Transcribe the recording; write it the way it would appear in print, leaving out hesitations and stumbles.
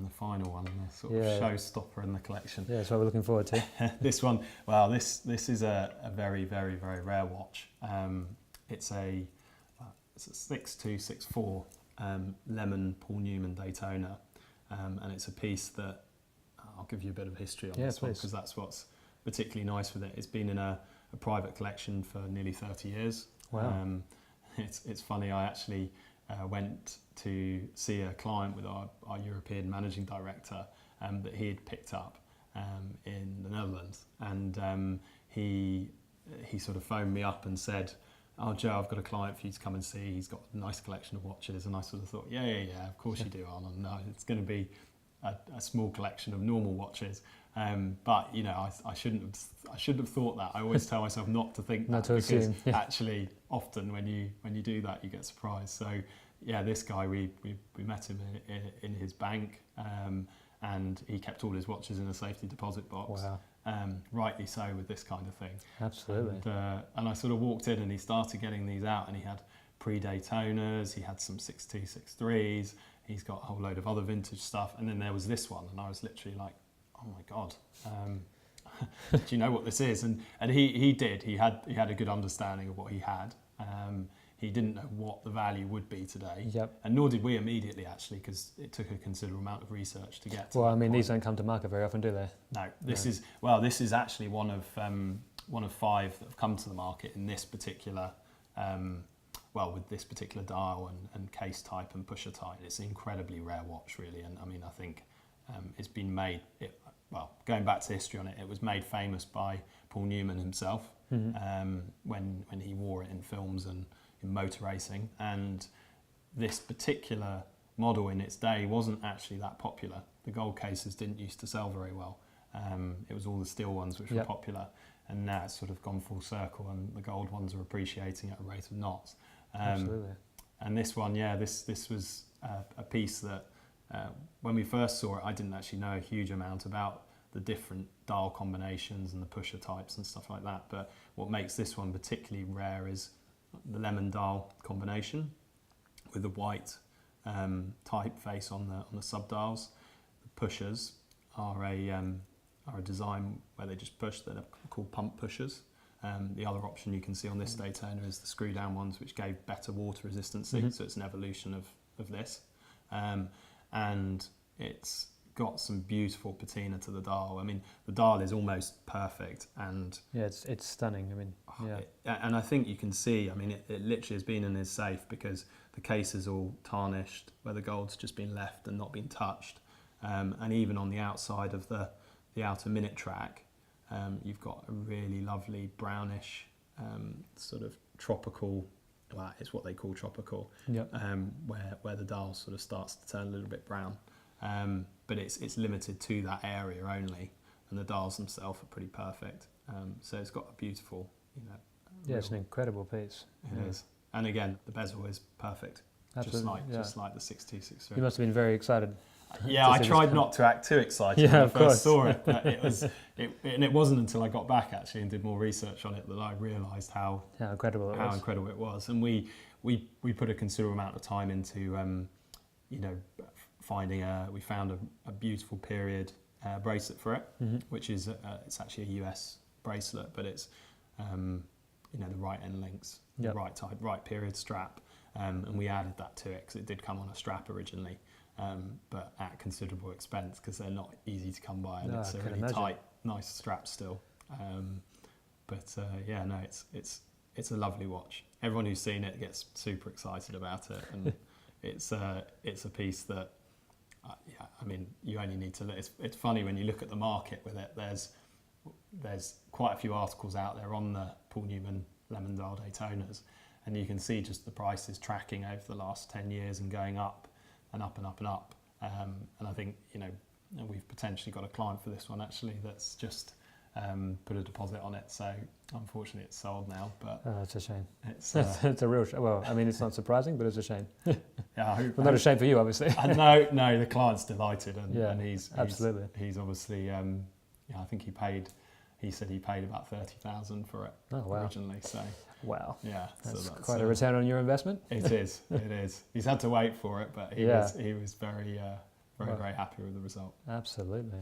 and the final one, the sort of showstopper in the collection. Yeah, that's what we're looking forward to. This one, well, this is a very, very, very rare watch. It's a 6264 Lemon Paul Newman Daytona, and it's a piece that I'll give you a bit of history on this one, because that's what's particularly nice with it. It's been in a private collection for nearly 30 years. Wow. It's funny, I actually went to see a client with our European managing director that he had picked up in the Netherlands, and he sort of phoned me up and said, "Oh, Joe, I've got a client for you to come and see. He's got a nice collection of watches." And I sort of thought, yeah, of course you do, Arnold. No, it's going to be a small collection of normal watches. But you know, I shouldn't have thought that. I always tell myself not to think that, because actually, often when you do that, you get surprised. So yeah, this guy, we met him in his bank, and he kept all his watches in a safety deposit box. Wow. Rightly so with this kind of thing. Absolutely. And I sort of walked in and he started getting these out, and he had pre-Daytonas, he had some 6263s, he's got a whole load of other vintage stuff, and then there was this one, and I was literally like, oh my God, do you know what this is? And he did. He had a good understanding of what he had. He didn't know what the value would be today, and nor did we immediately, actually, because it took a considerable amount of research to get to that point. These don't come to market very often, do they? No, this is actually one of 5 that have come to the market in this particular, with this particular dial and case type and pusher type. It's an incredibly rare watch, really, and I mean, I think it's been made. Going back to history on it, it was made famous by Paul Newman himself when he wore it in films and in motor racing, and this particular model in its day wasn't actually that popular. The gold cases didn't used to sell very well. It was all the steel ones which were popular, and now it's sort of gone full circle, and the gold ones are appreciating at a rate of knots. Absolutely. And this one, this was a piece that when we first saw it, I didn't actually know a huge amount about the different dial combinations and the pusher types and stuff like that. But what makes this one particularly rare is the lemon dial combination with the white typeface on the sub dials. The pushers are a design where they just push. They're called pump pushers. The other option you can see on this Daytona is the screw down ones, which gave better water resistance. So it's an evolution of this, and it's got some beautiful patina to the dial. I mean, the dial is almost perfect, and it's stunning. I mean, and I think you can see. I mean, it literally has been in his safe because the case is all tarnished, where the gold's just been left and not been touched, and even on the outside of the outer minute track, you've got a really lovely brownish sort of tropical. Well, it's what they call tropical, where the dial sort of starts to turn a little bit brown. But it's limited to that area only, and the dials themselves are pretty perfect. So it's got a beautiful, it's an incredible piece. It is, and again, the bezel is perfect, just like the 6263. You must have been very excited. Yeah, I tried not to act too excited when I first saw it, but it wasn't until I got back actually and did more research on it that I realised how incredible it was. And we put a considerable amount of time into we found a beautiful period bracelet for it, which is it's actually a US bracelet, but it's the right end links, the right type, right period strap, and we added that to it because it did come on a strap originally, but at considerable expense because they're not easy to come by, and it's a really tight, nice strap still. It's a lovely watch. Everyone who's seen it gets super excited about it, and it's a piece that. I mean, you only need to. It's funny when you look at the market with it. There's quite a few articles out there on the Paul Newman Lemon Dial Daytonas, and you can see just the prices tracking over the last 10 years and going up and up and up and up. And I think we've potentially got a client for this one actually that's just put a deposit on it. So unfortunately, it's sold now. But it's a shame. It's a real shame. Well, I mean, it's not surprising, but it's a shame. Well, not a shame for you, obviously. No, the client's delighted, and he's absolutely. He's obviously. I think he said he paid about 30,000 for it originally. So wow. Yeah, that's quite a return on your investment. It is. He's had to wait for it, but he was very very happy with the result. Absolutely.